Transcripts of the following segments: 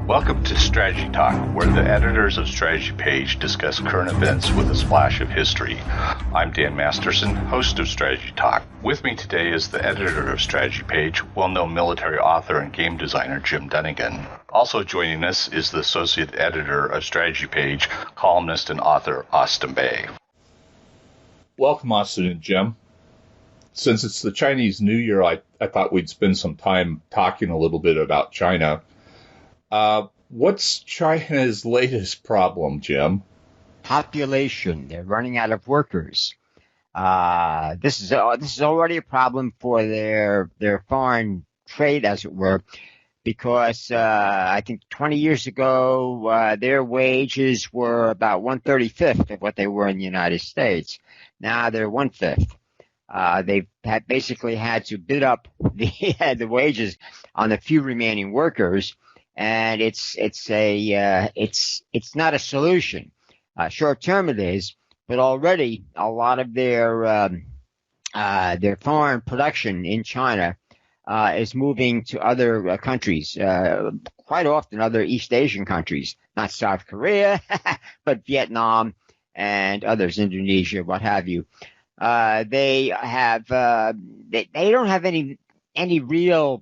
Welcome to Strategy Talk, where the editors of Strategy Page discuss current events with a splash of history. I'm Dan Masterson, host of Strategy Talk. With me today is the editor of Strategy Page, well-known military author and game designer Jim Dunnigan. Also joining us is the associate editor of Strategy Page, columnist and author Austin Bay. Welcome, Austin and Jim. Since it's the Chinese New Year, I thought we'd spend some time talking a little bit about China. What's China's latest problem, Jim? Population. They're running out of workers. This is already a problem for their foreign trade, as it were, because I think 20 years ago their wages were about 1/35 of what they were in the United States. Now they're 1/5. They've basically had to bid up the wages on the few remaining workers. And it's not a solution. Short term it is, but already a lot of their foreign production in China is moving to other countries, quite often other East Asian countries, not South Korea, but Vietnam and others, Indonesia, what have you. They don't have any real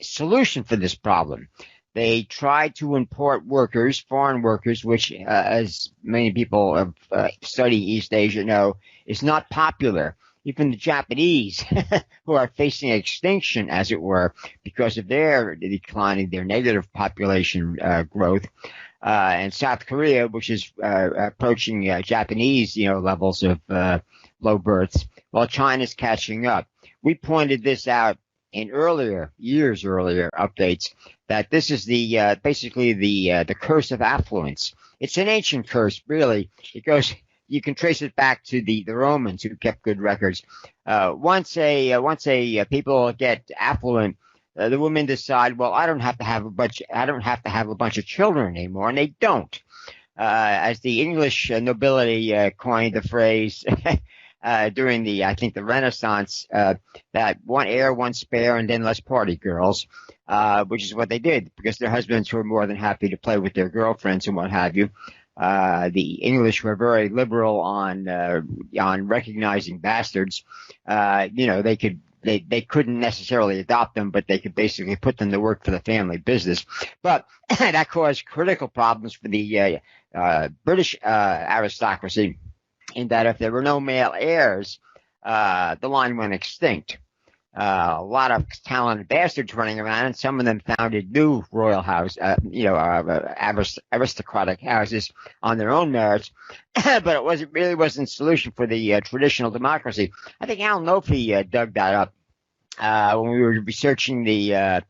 solution for this problem. They try to import workers, foreign workers, which, as many people have studied East Asia know, is not popular. Even the Japanese, who are facing extinction, as it were, because of their declining, their negative population growth, and South Korea, which is approaching Japanese, levels of low births, while China's catching up. We pointed this out in years earlier updates, that this is basically the curse of affluence. It's an ancient curse, really. You can trace it back to the Romans, who kept good records. Once people get affluent, the women decide, well, I don't have to have a bunch of children anymore, and they don't. As the English nobility coined the phrase during the Renaissance, that one heir, one spare, and then less party girls, which is what they did, because their husbands were more than happy to play with their girlfriends and what have you. The English were very liberal on recognizing bastards. They couldn't necessarily adopt them, but they could basically put them to work for the family business. But that caused critical problems for the British aristocracy, in that if there were no male heirs, the line went extinct. A lot of talented bastards running around, and some of them founded new royal aristocratic houses on their own merits. But it really wasn't a solution for the traditional democracy. I think Al Nofi dug that up when we were researching a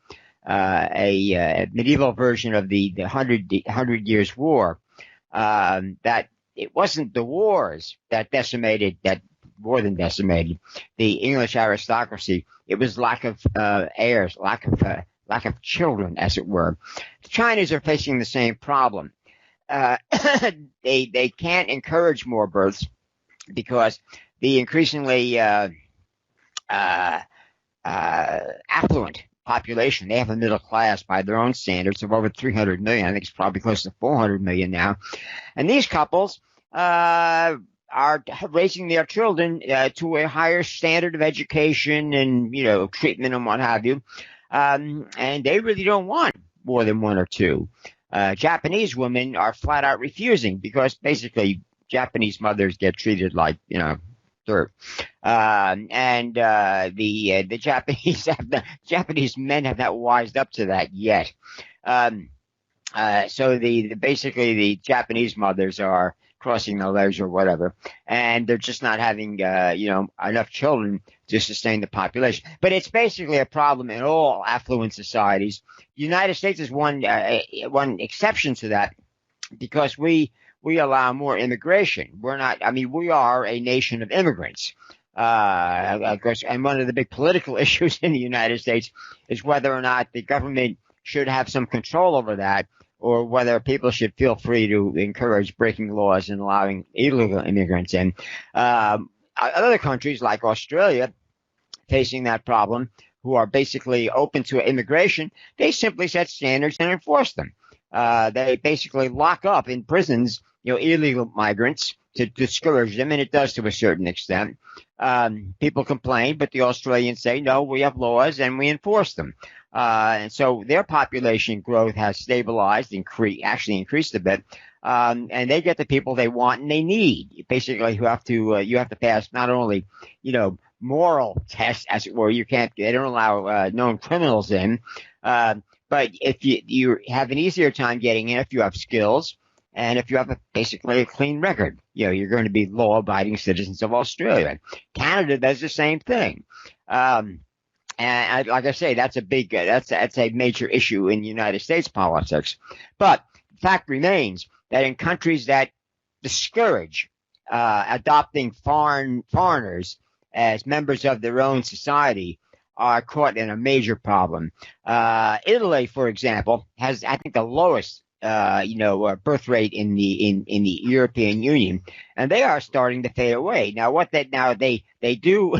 medieval version of the 100 Years' War. That it wasn't the wars that more than decimated the English aristocracy. It was lack of heirs, lack of children, as it were. The Chinese are facing the same problem. They can't encourage more births because the increasingly affluent population, they have a middle class by their own standards of over 300 million. I think it's probably close to 400 million now. And these couples are raising their children to a higher standard of education and, treatment and what have you. And they really don't want more than one or two. Japanese women are flat out refusing, because basically Japanese mothers get treated like, dirt. The Japanese men have not wised up to that yet. So basically the Japanese mothers are crossing their legs or whatever, and they're just not having enough children to sustain the population. But it's basically a problem in all affluent societies. The United States is one exception to that, because we allow more immigration. We are a nation of immigrants. Of course, and one of the big political issues in the United States is whether or not the government should have some control over that, or whether people should feel free to encourage breaking laws and allowing illegal immigrants in. Other countries like Australia, facing that problem, who are basically open to immigration, they simply set standards and enforce them. They basically lock up in prisons, illegal migrants to discourage them, and it does to a certain extent. People complain, but the Australians say, no, we have laws and we enforce them. And so their population growth has stabilized, actually increased a bit. And they get the people they want and they need. Basically, you have to pass not only, moral tests, as it were. They don't allow known criminals in. But if you have an easier time getting in if you have skills and if you have basically a clean record, you're going to be law-abiding citizens of Australia. Canada does the same thing. And like I say, that's a major issue in United States politics. But the fact remains that in countries that discourage adopting foreigners as members of their own society are caught in a major problem. Italy, for example, has, I think, the lowest birth rate in the European Union, and they are starting to fade away. Now, they do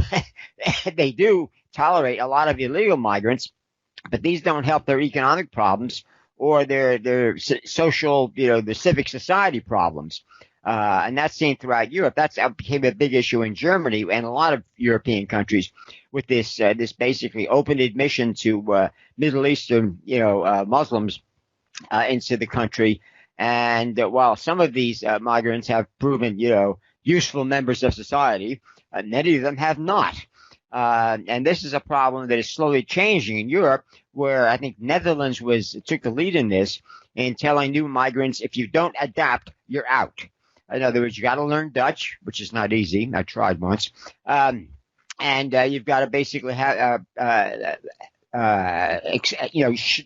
they do tolerate a lot of illegal migrants, but these don't help their economic problems or their social, the civic society problems. And that's seen throughout Europe. That became a big issue in Germany and a lot of European countries with this basically open admission to Middle Eastern, Muslims into the country. And while some of these migrants have proven, useful members of society, many of them have not. And this is a problem that is slowly changing in Europe, where I think Netherlands took the lead in this, in telling new migrants, if you don't adapt, you're out. In other words, you got to learn Dutch, which is not easy. I tried once. And you've got to basically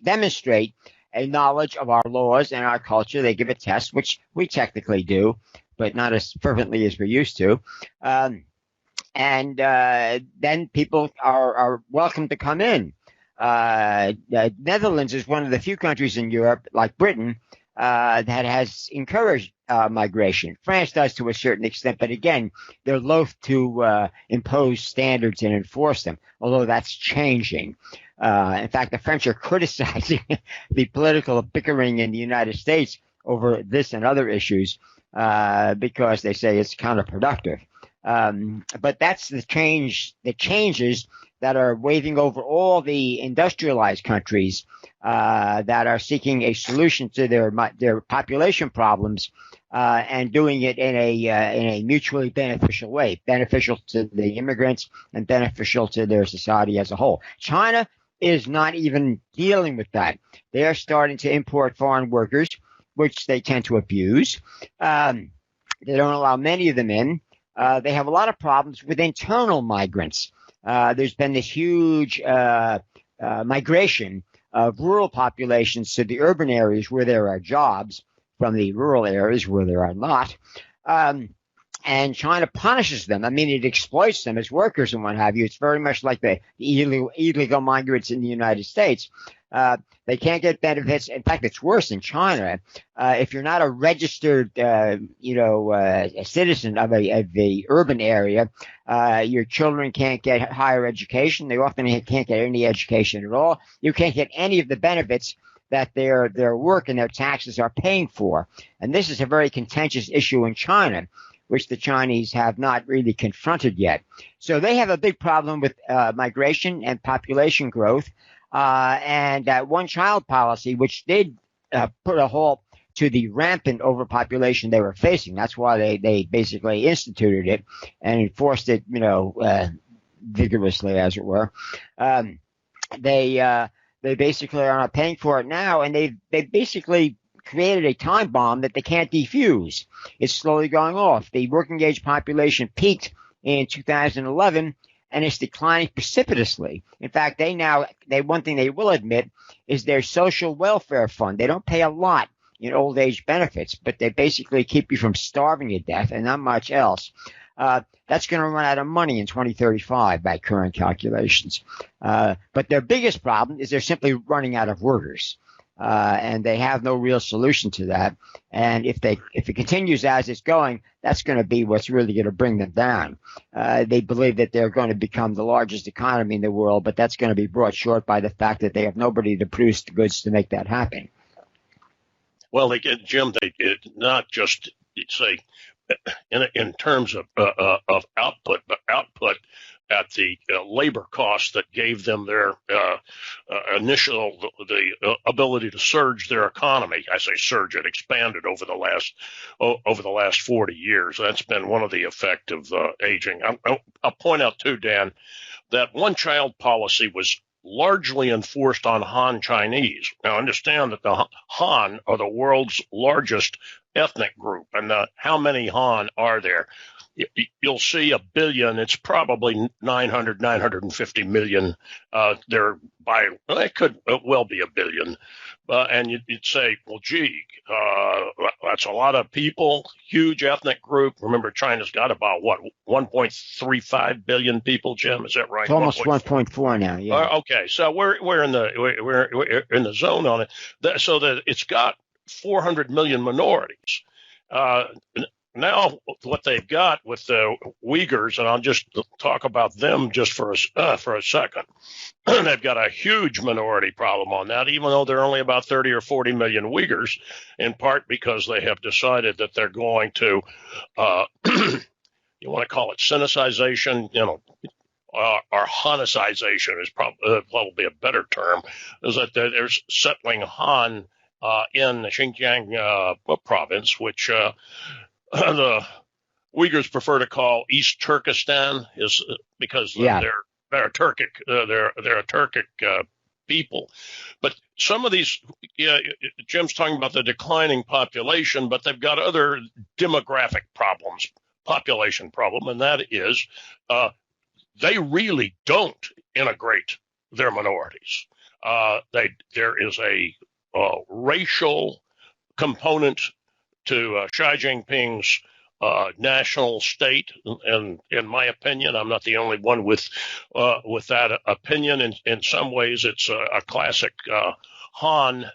demonstrate a knowledge of our laws and our culture. They give a test, which we technically do, but not as fervently as we used to. And then people are welcome to come in. The Netherlands is one of the few countries in Europe, like Britain, that has encouraged migration. France does to a certain extent, but again, they're loath to impose standards and enforce them, although that's changing. In fact, the French are criticizing the political bickering in the United States over this and other issues because they say it's counterproductive. But that's the changes that are waving over all the industrialized countries that are seeking a solution to their population problems and doing it in a mutually beneficial way, beneficial to the immigrants and beneficial to their society as a whole. China is not even dealing with that. They are starting to import foreign workers, which they tend to abuse. They don't allow many of them in. They have a lot of problems with internal migrants. There's been this huge migration of rural populations to the urban areas where there are jobs from the rural areas where there are not. And China punishes them. I mean, it exploits them as workers and what have you. It's very much like the illegal migrants in the United States. They can't get benefits. In fact, it's worse in China. If you're not a registered, a citizen of a urban area, your children can't get higher education. They often can't get any education at all. You can't get any of the benefits that their work and their taxes are paying for. And this is a very contentious issue in China, which the Chinese have not really confronted yet. So they have a big problem with migration and population growth. And one-child policy, which did put a halt to the rampant overpopulation they were facing. That's why they basically instituted it and enforced it, vigorously, as it were. They basically are not paying for it now, and they basically created a time bomb that they can't defuse. It's slowly going off. The working age population peaked in 2011. And it's declining precipitously. In fact, one thing they will admit is their social welfare fund. They don't pay a lot in old age benefits, but they basically keep you from starving to death and not much else. That's going to run out of money in 2035 by current calculations. But their biggest problem is they're simply running out of workers. And they have no real solution to that. And if it continues as it's going, that's going to be what's really going to bring them down. They believe that they're going to become the largest economy in the world, but that's going to be brought short by the fact that they have nobody to produce the goods to make that happen. Well, Jim, not just say in terms of output, but output at the labor costs that gave them their initial the ability to surge their economy. I say surge; it expanded over the last 40 years. That's been one of the effect of aging. I'll point out too, Dan, that one-child policy was largely enforced on Han Chinese. Now, understand that the Han are the world's largest ethnic group, and how many Han are there? You'll see a billion. It's probably 950 million. It could well be a billion. And you'd say, well, gee, that's a lot of people, huge ethnic group. Remember, China's got about 1.35 billion people, Jim. Is that right? It's almost 1.4 now. Yeah. Okay, so we're in the zone on it. So that it's got 400 million minorities. Now, what they've got with the Uyghurs, and I'll just talk about them just for a second. They've got a huge minority problem on that, even though there are only about 30 or 40 million Uyghurs, in part because they have decided that they're going to, you want to call it Sinicization, or Hanicization is probably a better term, is that they're settling Han in the Xinjiang province, which the Uyghurs prefer to call East Turkestan, is because they're a Turkic people. But some of these, Jim's talking about the declining population, but they've got other demographic problems, population problem, and that is they really don't integrate their minorities. There is a racial component to Xi Jinping's national state, and in my opinion, I'm not the only one with that opinion. In some ways, it's a classic Han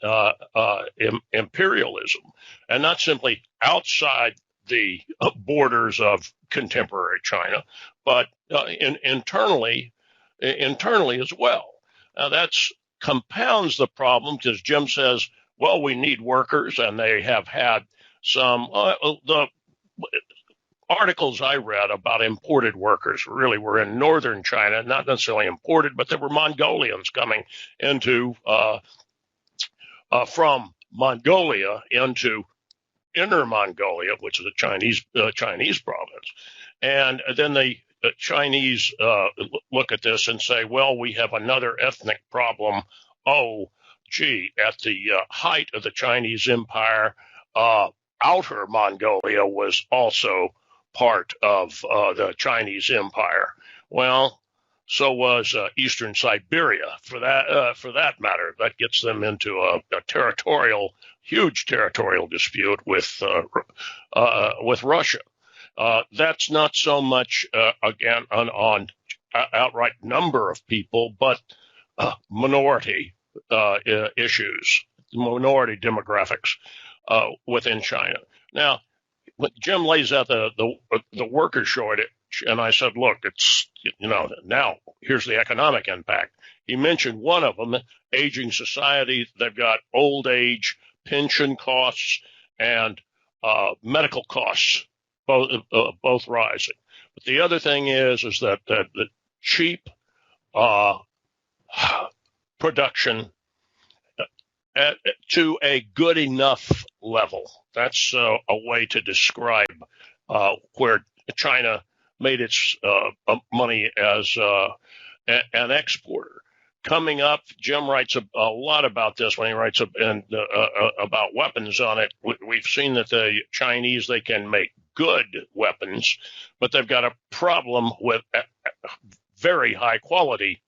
imperialism, and not simply outside the borders of contemporary China, but internally as well. Now that's compounds the problem because Jim says, well, we need workers, and they have had some the articles I read about imported workers really were in northern China, not necessarily imported, but there were Mongolians coming into from Mongolia into Inner Mongolia, which is a Chinese province, and then the Chinese look at this and say, well, we have another ethnic problem. Oh, gee, at the height of the Chinese Empire, Outer Mongolia was also part of the Chinese Empire. Well, so was Eastern Siberia, for that matter. That gets them into a huge territorial dispute with Russia. That's not so much again on outright number of people, but minority issues, minority demographics within China. Now, when Jim lays out the worker shortage, and I said, look, it's now here's the economic impact. He mentioned one of them, aging society. They've got old age, pension costs, and medical costs, both rising. But the other thing is that the cheap production to a good enough level. That's a way to describe where China made its money as an exporter. Coming up, Jim writes a lot about this when he writes about weapons on it. We've seen that the Chinese, they can make good weapons, but they've got a problem with very high quality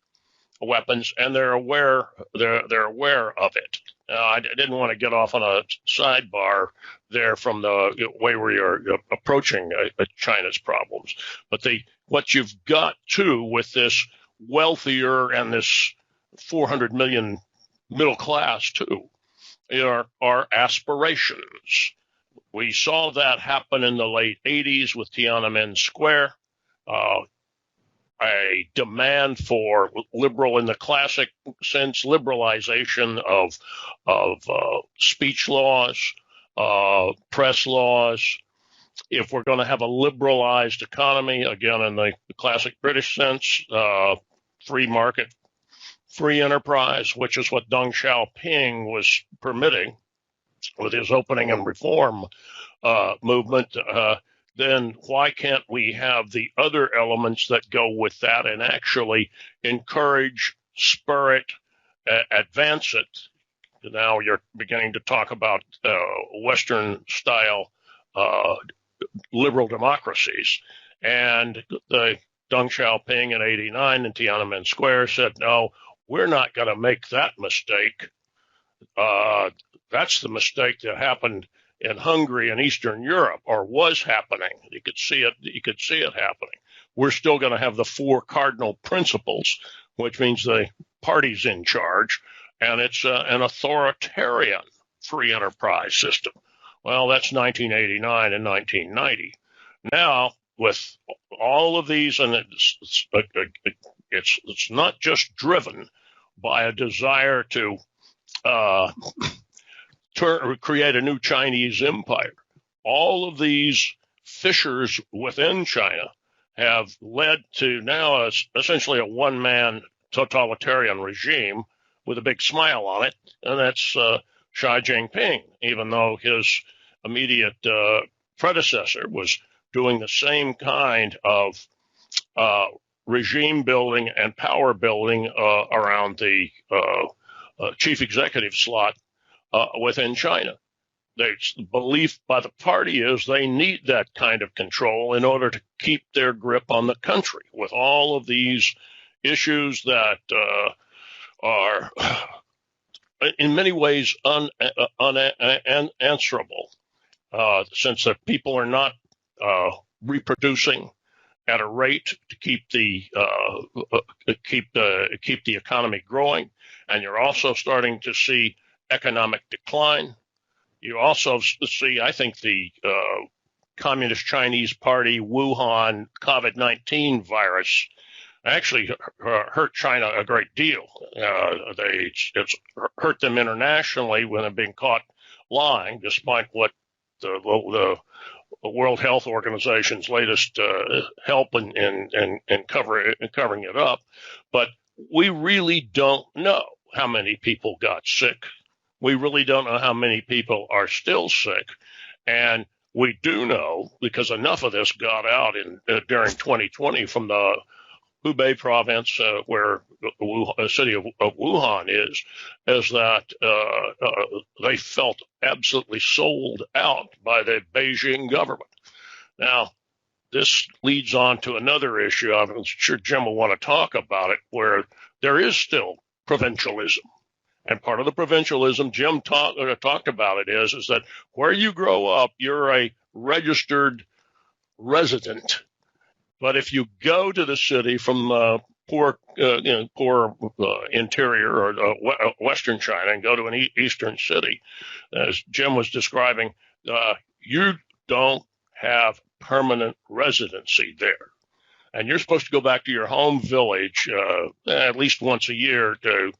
weapons, and they're aware of it. I didn't want to get off on a sidebar there from the way we are approaching China's problems. But what you've got too with this wealthier and this 400 million middle class too are aspirations. We saw that happen in the late 80s with Tiananmen Square. a demand for liberal, in the classic sense, liberalization of speech laws, press laws. If we're going to have a liberalized economy, again, in the classic British sense, free market, free enterprise, which is what Deng Xiaoping was permitting with his opening and reform movement, then why can't we have the other elements that go with that and actually encourage, spur it, advance it? Now you're beginning to talk about Western style liberal democracies. And the Deng Xiaoping in '89 in Tiananmen Square said, no, we're not going to make that mistake. That's the mistake that happened in Hungary and Eastern Europe, or was happening. You could see it happening. We're still going to have the four cardinal principles, which means the party's in charge, and it's an authoritarian free enterprise system. Well, that's 1989 and 1990. Now, with all of these, and it's not just driven by a desire to create a new Chinese empire. All of these fissures within China have led to now essentially a one-man totalitarian regime with a big smile on it, and that's Xi Jinping, even though his immediate predecessor was doing the same kind of regime building and power building around the chief executive slot within China. The belief by the party is they need that kind of control in order to keep their grip on the country with all of these issues that are in many ways unanswerable, since the people are not reproducing at a rate to keep the economy growing, and you're also starting to see economic decline. You also see, I think, the Communist Chinese Party Wuhan COVID-19 virus actually hurt China a great deal. It's hurt them internationally when they're being caught lying, despite what the World Health Organization's latest help in covering it up. But we really don't know how many people got sick. We really don't know how many people are still sick. And we do know, because enough of this got out during 2020 from the Hubei province, where the city of Wuhan is that they felt absolutely sold out by the Beijing government. Now, this leads on to another issue. I'm sure Jim will want to talk about it, where there is still provincialism. And part of the provincialism, Jim talked about it, is that where you grow up, you're a registered resident. But if you go to the city from poor interior or Western China and go to an Eastern city, as Jim was describing, you don't have permanent residency there. And you're supposed to go back to your home village at least once a year to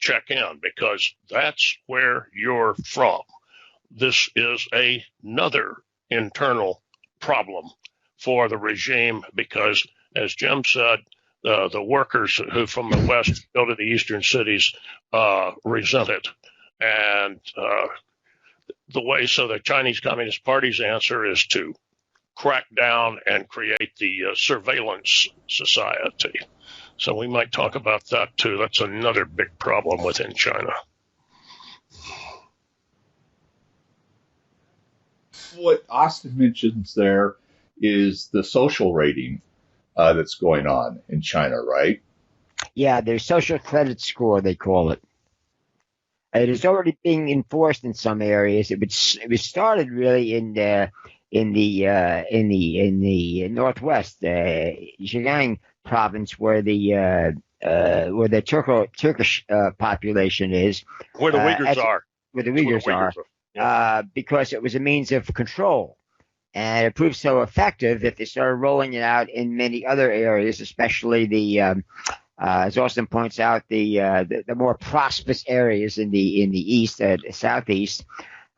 check in, because that's where you're from. This is another internal problem for the regime, because, as Jim said, the workers who from the West go to the eastern cities resent it. And the Chinese Communist Party's answer is to crack down and create the surveillance society. So we might talk about that too. That's another big problem within China. What Austin mentions there is the social rating that's going on in China, right? Yeah, their social credit score, they call it. It is already being enforced in some areas. It was started really in the northwest, Zhejiang province, where the Turkish population is, where the Uyghurs are, because it was a means of control. And it proved so effective that they started rolling it out in many other areas, especially as Austin points out, the more prosperous areas in the east, southeast,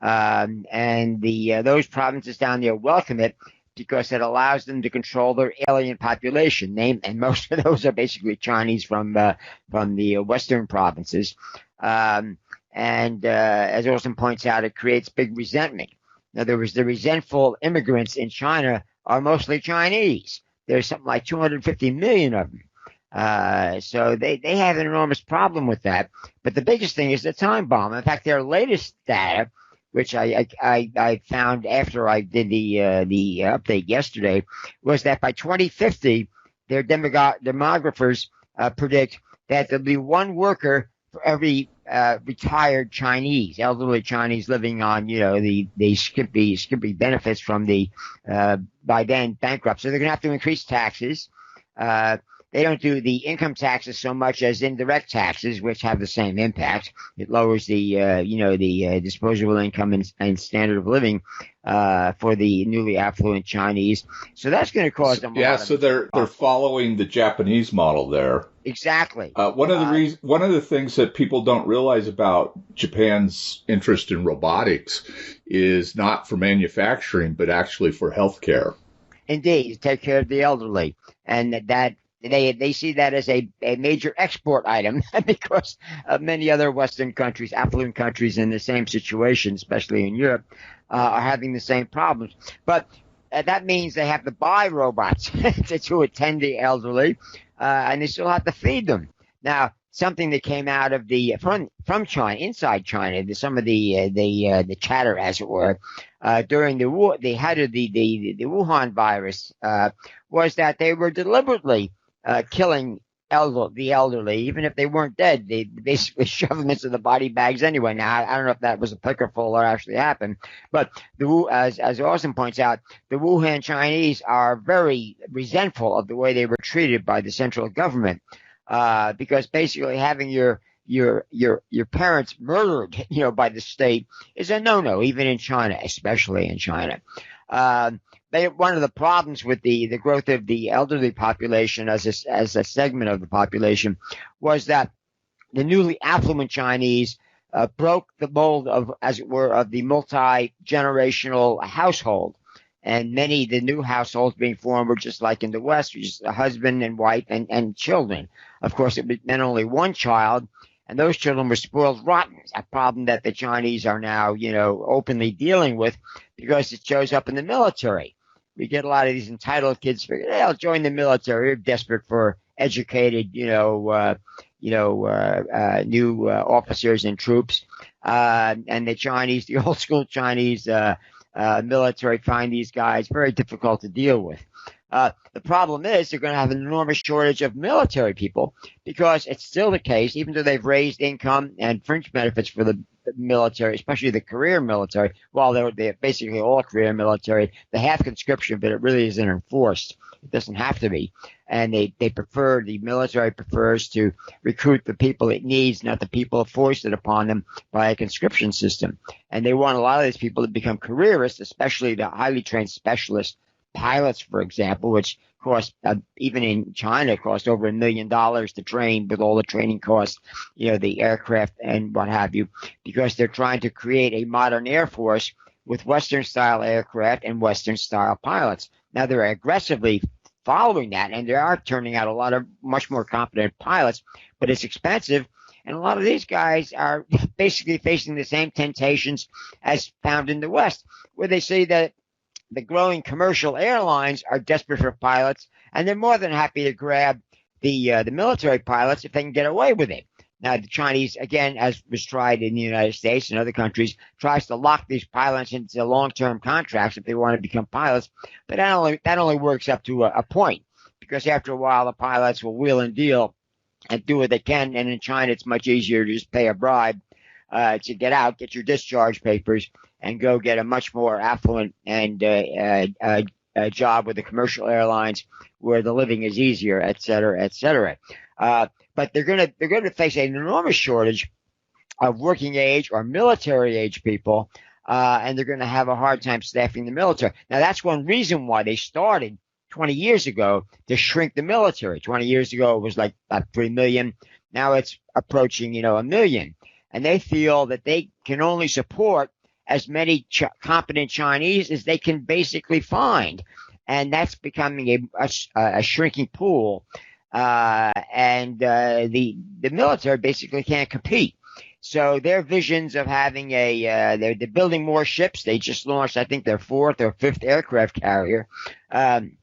and those provinces down there welcome it because it allows them to control their alien population. And most of those are basically Chinese from the western provinces. And as Austin points out, it creates big resentment. In other words, the resentful immigrants in China are mostly Chinese. There's something like 250 million of them. So they have an enormous problem with that. But the biggest thing is the time bomb. In fact, their latest data, which I found after I did the update yesterday, was that by 2050, their demographers predict that there'll be one worker for every retired Chinese, elderly Chinese living on, the skimpy benefits from the by then bankrupt. So they're going to have to increase taxes. They don't do the income taxes so much as indirect taxes, which have the same impact. It lowers the disposable income and standard of living for the newly affluent Chinese. So that's going to cause them. So they're following the Japanese model there. Exactly. One of the things that people don't realize about Japan's interest in robotics is not for manufacturing, but actually for healthcare. Indeed, to take care of the elderly, and that. They see that as a major export item because many other Western countries, affluent countries in the same situation, especially in Europe, are having the same problems. But that means they have to buy robots to attend the elderly, and they still have to feed them. Now, something that came out of from China, inside China, some of the chatter, as it were, during the war, the height of the Wuhan virus, was that they were deliberately killing the elderly, even if they weren't dead. They basically shove them into the body bags anyway. Now, I don't know if that was a pickerful or actually happened, but as Austin points out, the Wuhan Chinese are very resentful of the way they were treated by the central government, because basically having your parents murdered, by the state is a no-no, even in China, especially in China. One of the problems with the growth of the elderly population as a segment of the population was that the newly affluent Chinese broke the mold of, as it were, of the multi-generational household. And many of the new households being formed were just like in the West, just a husband and wife and children. Of course, it meant only one child, and those children were spoiled rotten, a problem that the Chinese are now, openly dealing with because it shows up in the military. We get a lot of these entitled kids figure, they'll join the military. They're desperate for educated, new officers and troops. And the Chinese, the old school Chinese military, find these guys very difficult to deal with. The problem is they're going to have an enormous shortage of military people because it's still the case, even though they've raised income and fringe benefits for the military, especially the career military. Well, they're basically all career military. They have conscription, but it really isn't enforced. It doesn't have to be. And the military prefers to recruit the people it needs, not the people foisted upon them by a conscription system. And they want a lot of these people to become careerists, especially the highly trained specialists. Pilots, for example, which cost, even in China, cost over $1 million to train with all the training costs, the aircraft and what have you, because they're trying to create a modern Air Force with Western-style aircraft and Western-style pilots. Now, they're aggressively following that, and they are turning out a lot of much more competent pilots, but it's expensive. And a lot of these guys are basically facing the same temptations as found in the West, where they say that the growing commercial airlines are desperate for pilots, and they're more than happy to grab the military pilots if they can get away with it. Now, the Chinese, again, as was tried in the United States and other countries, tries to lock these pilots into long-term contracts if they want to become pilots. But that only works up to a point, because after a while, the pilots will wheel and deal and do what they can. And in China, it's much easier to just pay a bribe to get out, get your discharge papers, and go get a much more affluent and job with the commercial airlines where the living is easier, et cetera, et cetera. But they're going to face an enormous shortage of working age or military age people and they're going to have a hard time staffing the military. Now, that's one reason why they started 20 years ago to shrink the military. 20 years ago, it was like about 3 million. Now it's approaching, 1 million. And they feel that they can only support as many competent Chinese as they can basically find. And that's becoming a shrinking pool. And the military basically can't compete. So their visions of having they're building more ships. They just launched, I think, their 4th or 5th aircraft carrier. And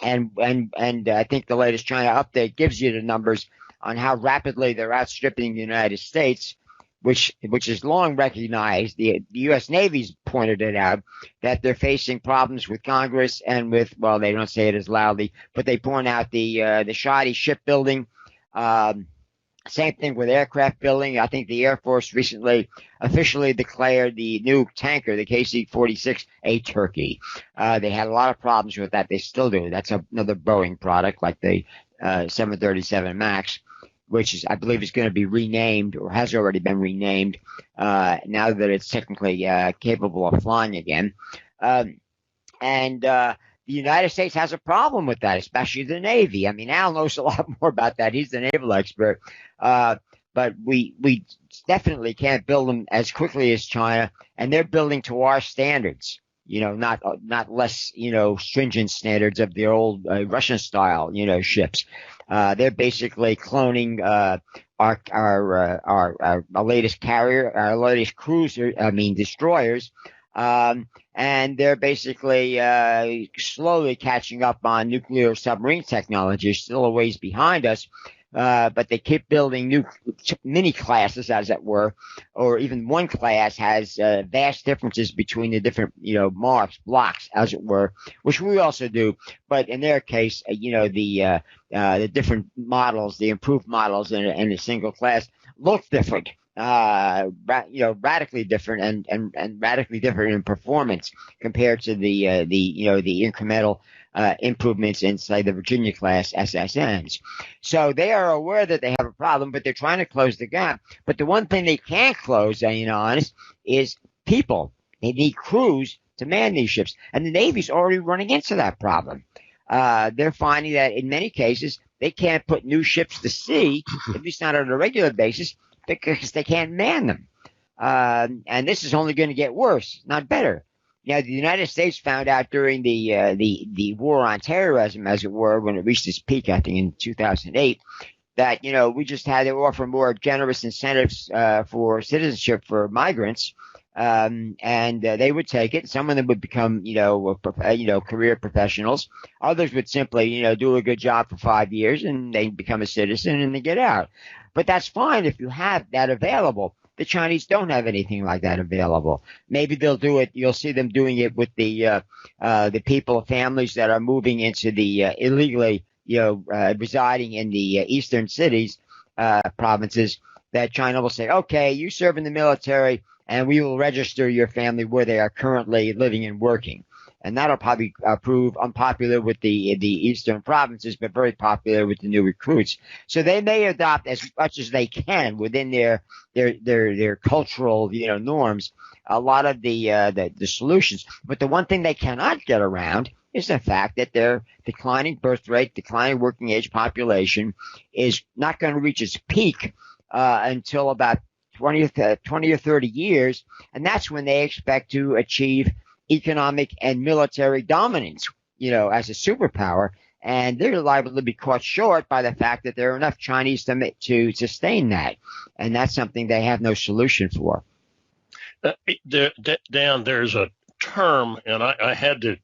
I think the latest China update gives you the numbers on how rapidly they're outstripping the United States, which is long recognized. The U.S. Navy's pointed it out that they're facing problems with Congress and with, well, they don't say it as loudly, but they point out the shoddy shipbuilding. Same thing with aircraft building. I think the Air Force recently officially declared the new tanker, the KC-46, a turkey. They had a lot of problems with that. They still do. That's another Boeing product, like the 737 MAX, which I believe is going to be renamed or has already been renamed now that it's technically capable of flying again. The United States has a problem with that, especially the Navy. I mean, Al knows a lot more about that. He's the naval expert. But we definitely can't build them as quickly as China, and they're building to our standards, not less, stringent standards of the old Russian style, ships. They're basically cloning our latest carrier, our latest cruiser, destroyers. And they're basically slowly catching up on nuclear submarine technology, still a ways behind us. But they keep building new mini classes, as it were, or even one class has vast differences between the different, blocks, as it were, which we also do. But in their case, the different models, the improved models in a single class look different. Radically different and radically different in performance compared to the incremental improvements in, say, the Virginia class SSNs. So they are aware that they have a problem, but they're trying to close the gap. But the one thing they can't close, honest, is people. They need crews to man these ships, and the Navy's already running into that problem. They're finding that in many cases they can't put new ships to sea, at least not on a regular basis, because they can't man them. And this is only going to get worse, not better. Now, the United States found out during the war on terrorism, as it were, when it reached its peak, I think, in 2008, that, we just had to offer more generous incentives for citizenship for migrants. And they would take it. Some of them would become, career professionals. Others would simply, do a good job for 5 years and they become a citizen and they get out. But that's fine if you have that available. The Chinese don't have anything like that available. Maybe they'll do it. You'll see them doing it with the people, families that are moving into the illegally, residing in the eastern cities, provinces. That China will say, okay, you serve in the military, and we will register your family where they are currently living and working. And that'll probably prove unpopular with the eastern provinces, but very popular with the new recruits. So they may adopt as much as they can within their cultural, norms, a lot of the solutions. But the one thing they cannot get around is the fact that their declining birth rate, declining working age population is not going to reach its peak until about 20 or 30 years. And that's when they expect to achieve economic and military dominance, as a superpower, and they're liable to be caught short by the fact that there are enough Chinese to sustain that, and that's something they have no solution for. Dan, there's a term, and I had to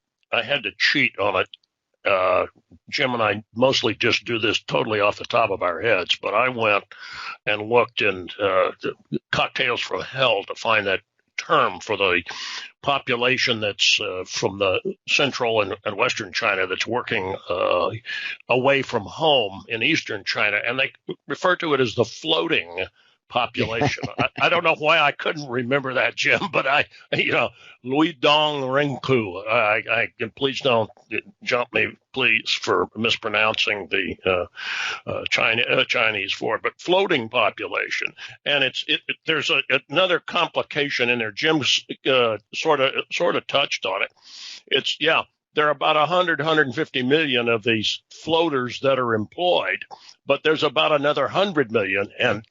cheat on it. Jim and I mostly just do this totally off the top of our heads, but I went and looked in Cocktails from Hell to find that term for the population that's from the central and western China that's working away from home in eastern China, and they refer to it as the floating population. I don't know why I couldn't remember that, Jim, but Louis Dong Renku. Please don't jump me, please, for mispronouncing the Chinese for it, but floating population. And there's another complication in there. Jim sort of touched on it. There are about 150 million of these floaters that are employed, but there's about another 100 million and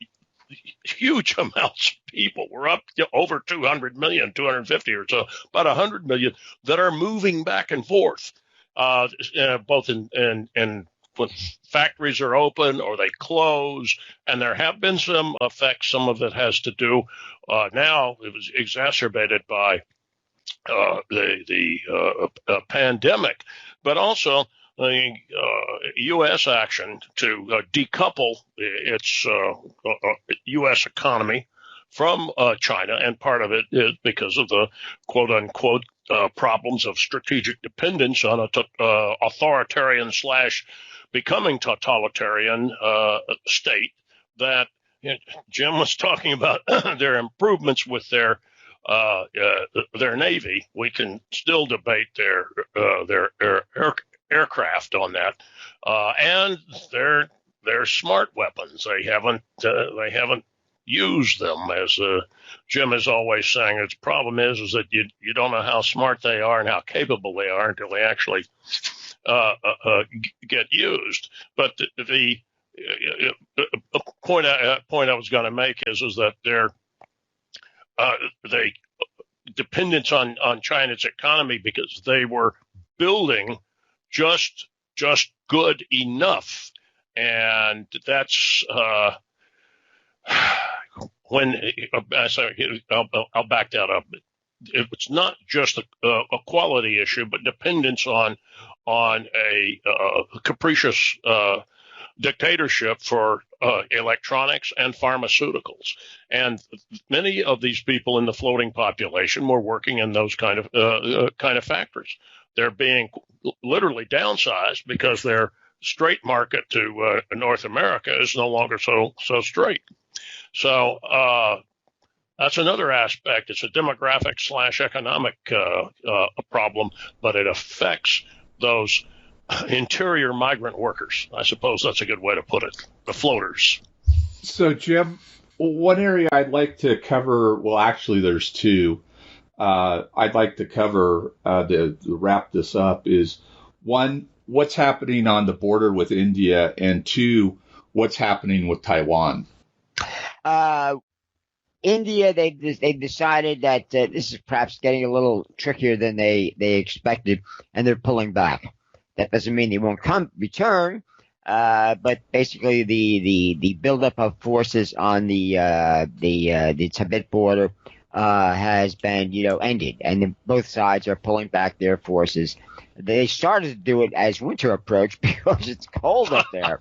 huge amounts of people. We're up to over 200 million, 250 or so, about 100 million that are moving back and forth, both in when factories are open or they close. And there have been some effects. Some of it has to do now. It was exacerbated by the pandemic, but also the U.S. action to decouple its U.S. economy from China, and part of it is because of the quote-unquote problems of strategic dependence on a authoritarian / becoming totalitarian state that Jim was talking about. Their improvements with their Navy. We can still debate their aircraft on that, and their smart weapons. They haven't used them, as Jim is always saying. Its problem is that you don't know how smart they are and how capable they are until they actually get used. But the point I was going to make is that they dependence on China's economy because they were building just good enough, and that's when I'll back that up. It's not just a quality issue, but dependence on a capricious dictatorship for electronics and pharmaceuticals. And many of these people in the floating population were working in those kind of factories. They're being literally downsized because their straight market to North America is no longer so straight. So that's another aspect. It's a demographic / economic problem, but it affects those interior migrant workers. I suppose that's a good way to put it. The floaters. So, Jim, one area I'd like to cover, well, actually, there's two. I'd like to cover to wrap this up is, one, what's happening on the border with India, and two, what's happening with Taiwan. India, they've decided that this is perhaps getting a little trickier than they expected, and they're pulling back. That doesn't mean they won't return, but basically the buildup of forces on the Tibet border has been ended, and both sides are pulling back their forces. They started to do it as winter approached because it's cold up there,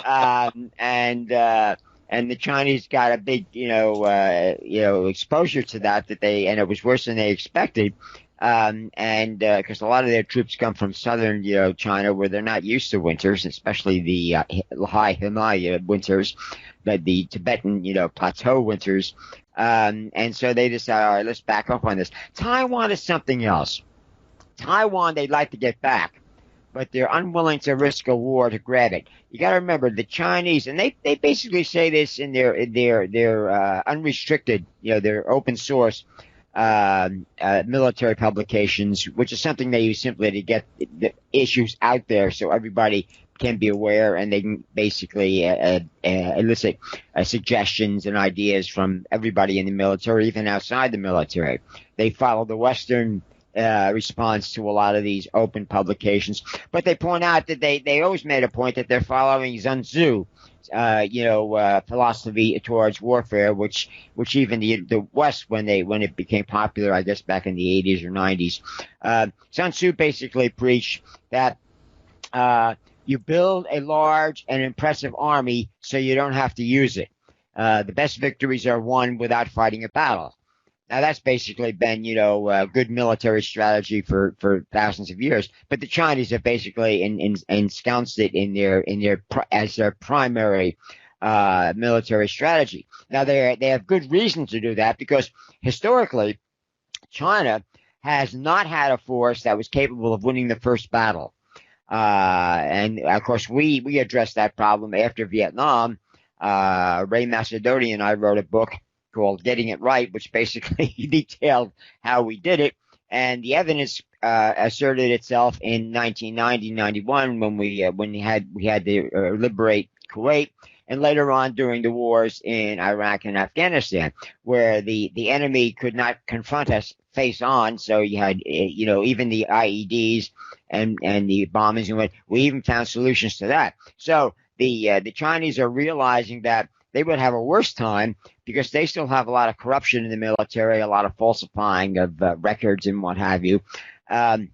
and the Chinese got a big exposure to that and it was worse than they expected. And because a lot of their troops come from southern, China, where they're not used to winters, especially the high Himalaya winters, but the Tibetan, plateau winters. And so they decided, all right, let's back up on this. Taiwan is something else. Taiwan, they'd like to get back, but they're unwilling to risk a war to grab it. You got to remember the Chinese, and they basically say this in their unrestricted, their open source military publications, which is something they use simply to get the issues out there so everybody can be aware, and they can basically elicit suggestions and ideas from everybody in the military, even outside the military. They follow the Western response to a lot of these open publications, but they point out that they always made a point that they're following Sun Tzu, philosophy towards warfare, which even the West, when it became popular, I guess back in the 80s or 90s, Sun Tzu basically preached that you build a large and impressive army so you don't have to use it. The best victories are won without fighting a battle. Now that's basically been, good military strategy for thousands of years. But the Chinese have basically ensconced it as their primary military strategy. Now, they have good reason to do that because historically, China has not had a force that was capable of winning the first battle. And of course, we addressed that problem after Vietnam. Ray Macedoni and I wrote a book called Getting It Right, which basically detailed how we did it. And the evidence asserted itself in 1990-91 when we had to liberate Kuwait, and later on during the wars in Iraq and Afghanistan, where the enemy could not confront us face on. So you had even the IEDs and the bombings, and we even found solutions to that. So the Chinese are realizing that they would have a worse time because they still have a lot of corruption in the military, a lot of falsifying of records and what have you. And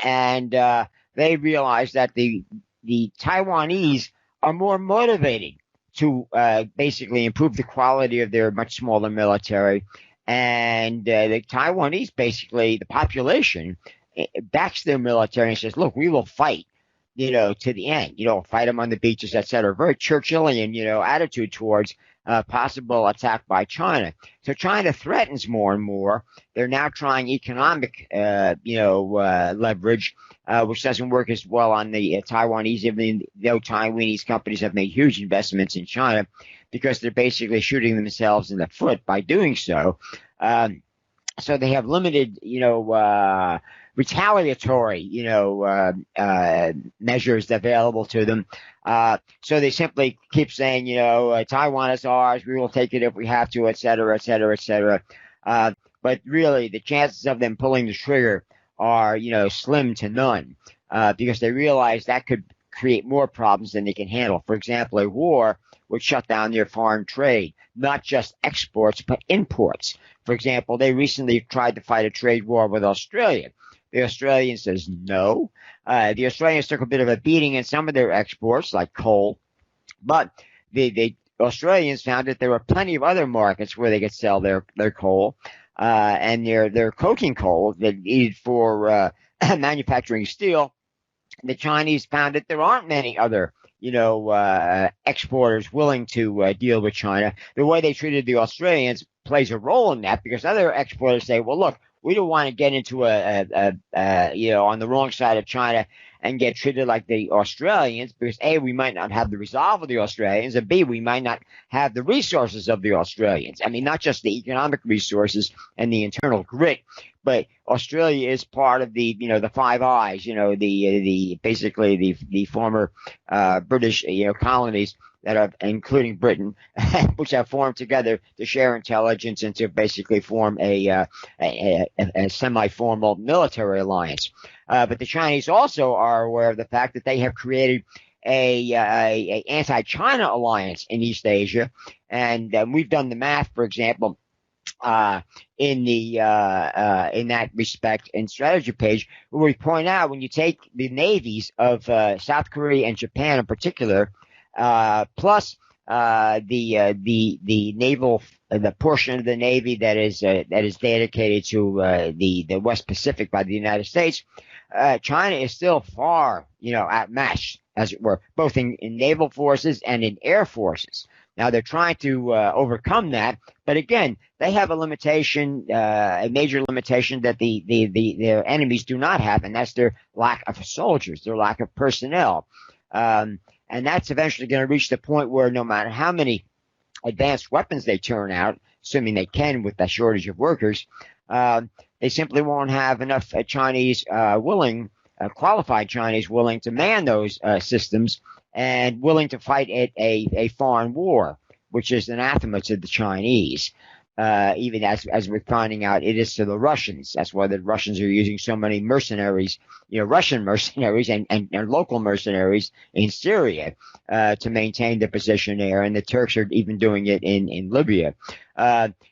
they realize that the Taiwanese are more motivated to basically improve the quality of their much smaller military. And the Taiwanese, basically, the population backs their military and says, look, we will fight, to the end, fight them on the beaches, et cetera. Very Churchillian, attitude towards possible attack by China. So China threatens more and more. They're now trying economic, leverage, which doesn't work as well on the Taiwanese, even though Taiwanese companies have made huge investments in China because they're basically shooting themselves in the foot by doing so. So they have limited, retaliatory, measures available to them. So they simply keep saying, Taiwan is ours. We will take it if we have to, et cetera, et cetera, et cetera. But really, the chances of them pulling the trigger are, slim to none, because they realize that could create more problems than they can handle. For example, a war would shut down their foreign trade, not just exports, but imports. For example, they recently tried to fight a trade war with Australia. The Australian says no. The Australians took a bit of a beating in some of their exports, like coal, but the Australians found that there were plenty of other markets where they could sell their coal, and their coking coal that needed for manufacturing steel. The Chinese found that there aren't many other exporters willing to deal with China. The way they treated the Australians plays a role in that, because other exporters say, well, look, we don't want to get into on the wrong side of China and get treated like the Australians, because A, we might not have the resolve of the Australians, and B, we might not have the resources of the Australians. I mean, not just the economic resources and the internal grit, but Australia is part of the Five Eyes, basically the former British colonies that are, including Britain, which have formed together to share intelligence and to basically form a semi-formal military alliance. But the Chinese also are aware of the fact that they have created a anti-China alliance in East Asia, and we've done the math, for example, in that respect in strategy page, where we point out when you take the navies of South Korea and Japan in particular, plus the naval, the portion of the Navy that is dedicated to the West Pacific by the United States, China is still far outmatched, as it were, both in naval forces and in air forces. Now they're trying to overcome that, but again, they have a limitation, a major limitation that their enemies do not have, and that's their lack of soldiers, their lack of personnel. And that's eventually going to reach the point where no matter how many advanced weapons they turn out, assuming they can with the shortage of workers, they simply won't have enough Chinese qualified Chinese willing to man those systems and willing to fight a foreign war, which is anathema to the Chinese. Even as we're finding out, it is to the Russians. That's why the Russians are using so many mercenaries, Russian mercenaries and local mercenaries in Syria to maintain the position there. And the Turks are even doing it in Libya.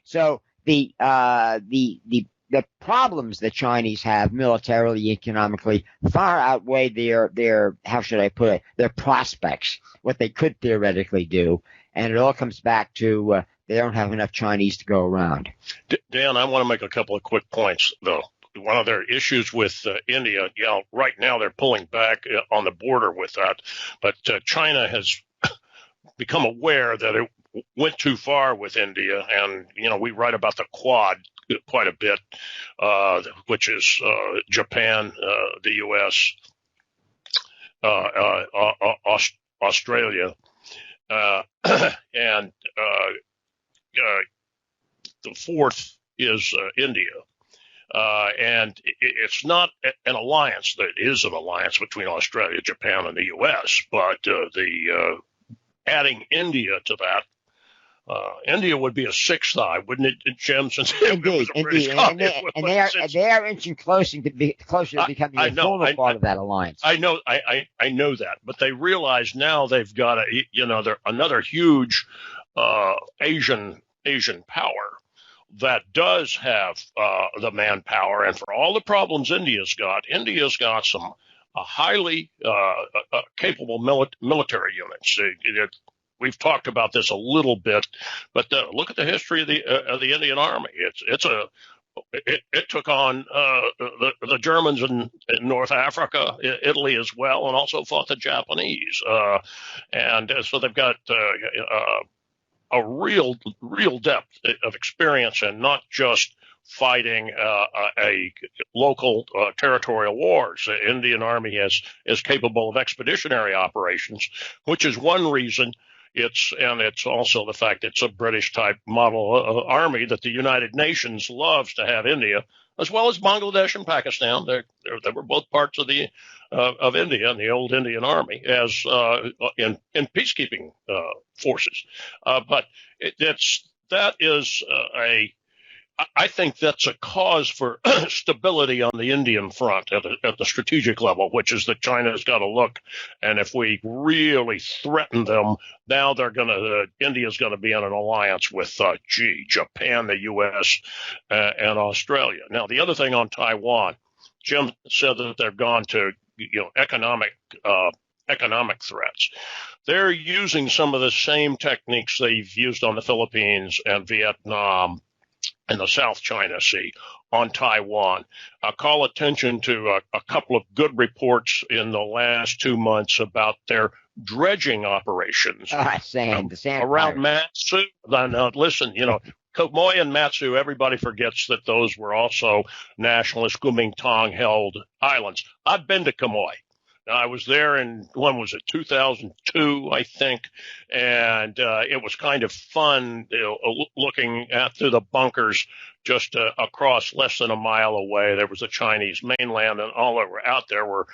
So the problems the Chinese have militarily, economically, far outweigh their how should I put it, their prospects, what they could theoretically do. And it all comes back to they don't have enough Chinese to go around. Dan, I want to make a couple of quick points, though. One of their issues with India, right now they're pulling back on the border with that, but China has become aware that it went too far with India, and we write about the Quad quite a bit, which is Japan, the U.S., Australia, and the fourth is India. And it's not an alliance. That is an alliance between Australia, Japan, and the U.S., but adding India to that, India would be a sixth eye, wouldn't it, Jim? Since it was a British colony. And they are inching closer to becoming a formal part of that alliance. I know that, but they realize now they've got they're another huge Asian power that does have the manpower, and for all the problems India's got some highly capable military units. We've talked about this a little bit, but look at the history of the Indian Army. It took on the Germans in North Africa, Italy as well, and also fought the Japanese. And so they've got a real depth of experience, and not just fighting a local territorial wars. The Indian Army is capable of expeditionary operations, which is one reason. It's also the fact it's a British type model army that the United Nations loves to have India, as well as Bangladesh and Pakistan. They were both parts of of India and the old Indian Army as in peacekeeping forces. But I think that's a cause for stability on the Indian front at the strategic level, which is that China's got to look, and if we really threaten them, now India's going to be in an alliance with Japan, the U.S., and Australia. Now, the other thing on Taiwan, Jim said that they've gone to economic threats. They're using some of the same techniques they've used on the Philippines and Vietnam and the South China Sea on Taiwan. I call attention to a couple of good reports in the last 2 months about their dredging operations around Matsu. Now, listen, Quemoy and Matsu, everybody forgets that those were also nationalist Kuomintang-held islands. I've been to Quemoy. I was there when was it, 2002, I think, and it was kind of fun looking through the bunkers just across less than a mile away. There was the Chinese mainland, and all that were out there were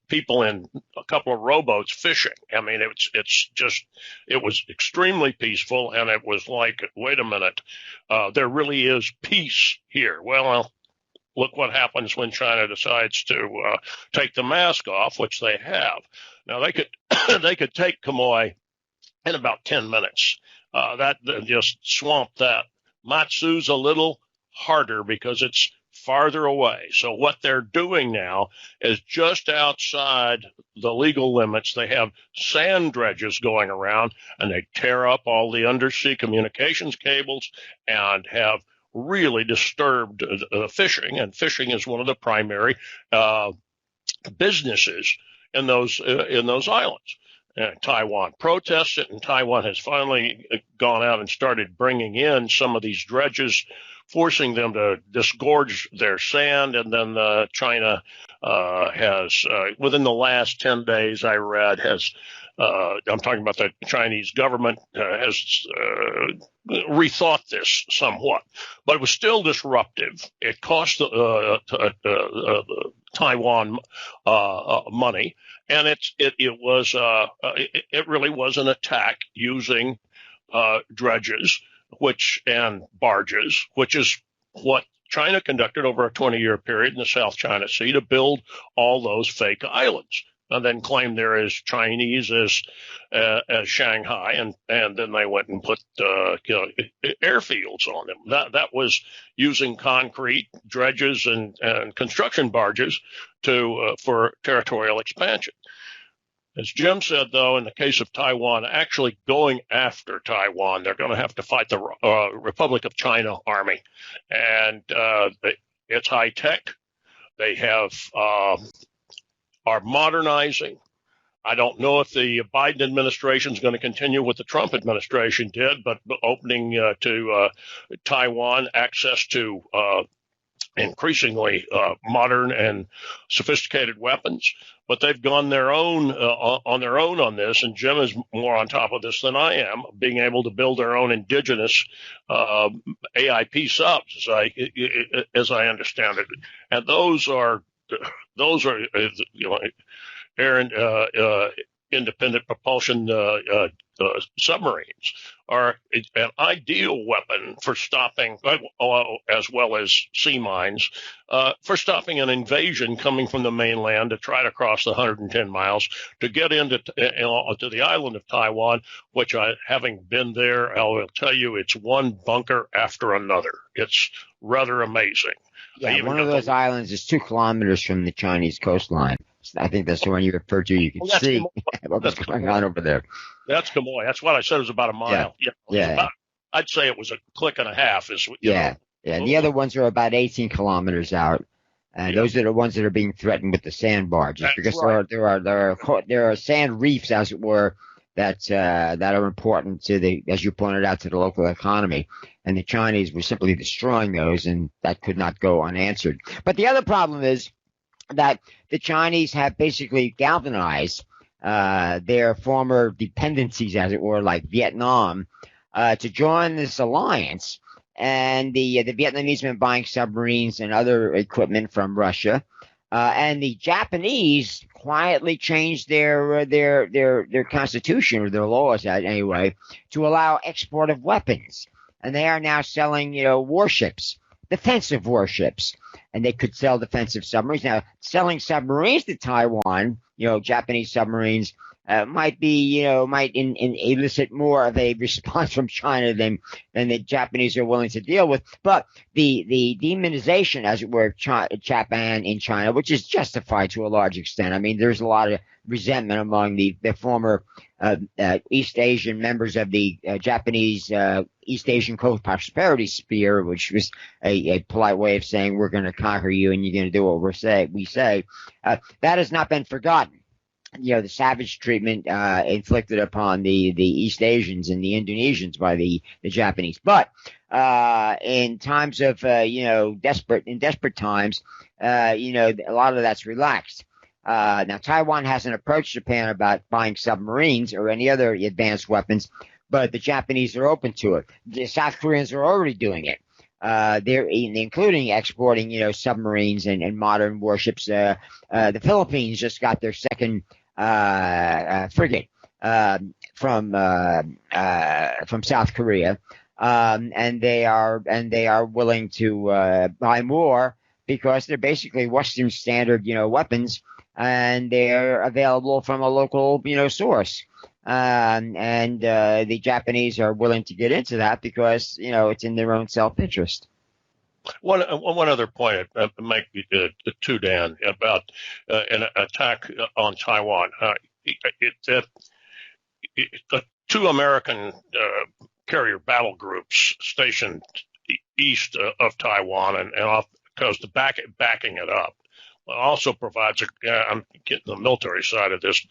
people in a couple of rowboats fishing. I mean, it was extremely peaceful, and it was like, wait a minute, there really is peace here. Well, look what happens when China decides to take the mask off, which they have. Now they could take Quemoy in about 10 minutes. That just swamped that. Matsu's a little harder because it's farther away. So what they're doing now is just outside the legal limits. They have sand dredges going around, and they tear up all the undersea communications cables and have really disturbed fishing, and fishing is one of the primary businesses in those islands. Taiwan protests it, and Taiwan has finally gone out and started bringing in some of these dredges, forcing them to disgorge their sand. And then China has, within the last 10 days, I read, I'm talking about the Chinese government, has rethought this somewhat, but it was still disruptive. It cost Taiwan money, and it really was an attack using dredges and barges, which is what China conducted over a 20-year period in the South China Sea to build all those fake islands, and then claim they're as Chinese as Shanghai, and then they went and put airfields on them. That was using concrete dredges and construction barges for territorial expansion. As Jim said, though, in the case of Taiwan, actually going after Taiwan, they're going to have to fight the Republic of China Army, and it's high tech. They are modernizing. I don't know if the Biden administration is going to continue what the Trump administration did, but opening to Taiwan access to increasingly modern and sophisticated weapons. But they've gone their own on their own on this, and Jim is more on top of this than I am, being able to build their own indigenous AIP subs, as I understand it, and those are air independent propulsion submarines are an ideal weapon for stopping, as well as sea mines, for stopping an invasion coming from the mainland to try to cross the 110 miles to get into to the island of Taiwan, which having been there, I will tell you, it's one bunker after another. It's rather amazing. Yeah, one of those islands is 2 kilometers from the Chinese coastline. I think that's the one you referred to. You can see what's going on over there. That's Quemoy. That's what I said. It was about a mile. Yeah. I'd say it was a click and a half. Yeah. And the other ones are about 18 kilometers out, and those are the ones that are being threatened with the sand barges. That's because right. there are sand reefs, as it were, that are important to the, as you pointed out, to the local economy. And the Chinese were simply destroying those, and that could not go unanswered. But the other problem is that the Chinese have basically galvanized their former dependencies, as it were, like Vietnam, to join this alliance. And the Vietnamese have been buying submarines and other equipment from Russia. And the Japanese quietly changed their constitution, or their laws anyway, to allow export of weapons. And they are now selling, warships, defensive warships. And they could sell defensive submarines. Now, selling submarines to Taiwan, Japanese submarines, might elicit more of a response from China than the Japanese are willing to deal with. But the demonization, as it were, of Japan in China, which is justified to a large extent. I mean, there's a lot of resentment among the former East Asian members of the Japanese East Asian co-prosperity sphere, which was a polite way of saying we're going to conquer you and you're going to do what we say. That has not been forgotten. The savage treatment inflicted upon the East Asians and the Indonesians by the Japanese. But in times of desperate times, a lot of that's relaxed. Now, Taiwan hasn't approached Japan about buying submarines or any other advanced weapons, but the Japanese are open to it. The South Koreans are already doing it. They're including exporting, submarines and modern warships. The Philippines just got their second frigate from South Korea, and they are willing to buy more because they're basically Western standard, weapons, and they're available from a local, source. And the Japanese are willing to get into that because, it's in their own self-interest. One other point I'd make to Dan about an attack on Taiwan. Two American carrier battle groups stationed east of Taiwan and off the coast, backing it up, also provides I'm getting the military side of this,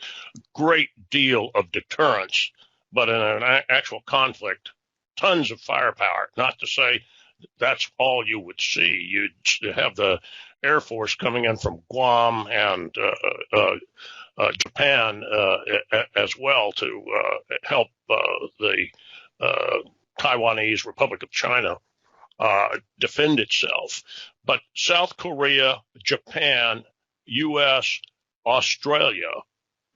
great deal of deterrence, but in an actual conflict, tons of firepower. Not to say that's all you would see. You'd have the Air Force coming in from Guam and Japan as well to help the Taiwanese Republic of China defend itself. But South Korea, Japan, U.S., Australia,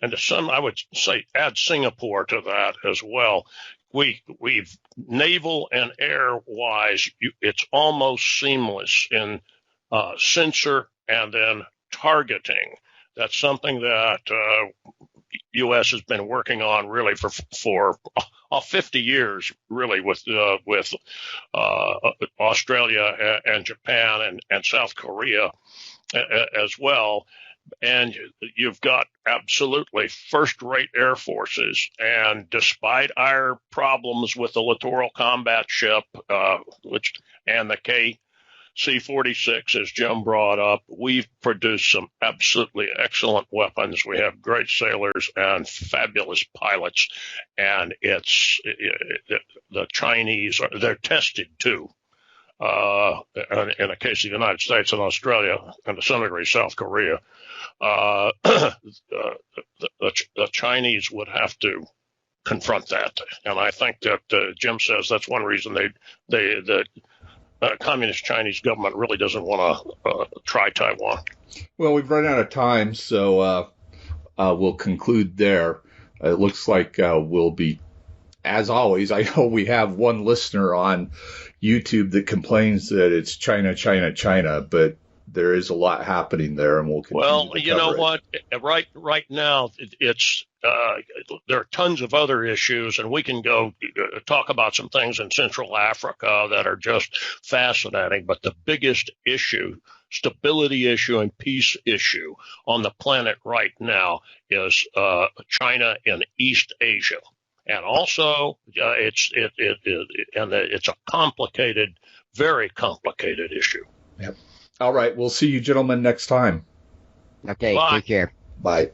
and to some, I would say, add Singapore to that as well. We've naval and air wise, it's almost seamless in sensor and then targeting. That's something that U.S. has been working on really for 50 years, really, with Australia and Japan and South Korea as well. And you've got absolutely first-rate air forces. And despite our problems with the littoral combat ship, and the C-46, as Jim brought up, we've produced some absolutely excellent weapons. We have great sailors and fabulous pilots, and the Chinese they're tested too. In the case of the United States and Australia, and to some degree South Korea, the Chinese would have to confront that, and I think that Jim says that's one reason the communist Chinese government really doesn't want to try Taiwan. Well, we've run out of time, so we'll conclude there. It looks like we'll be, as always, I know we have one listener on YouTube that complains that it's China, China, China, but there is a lot happening there, and we'll continue to cover you know it. what? Right now, it's there are tons of other issues, and we can go talk about some things in Central Africa that are just fascinating. But the biggest issue, stability issue and peace issue on the planet right now is China and East Asia. And also, it's a complicated, very complicated issue. Yep. All right. We'll see you gentlemen next time. Okay, Bye. take care. Bye.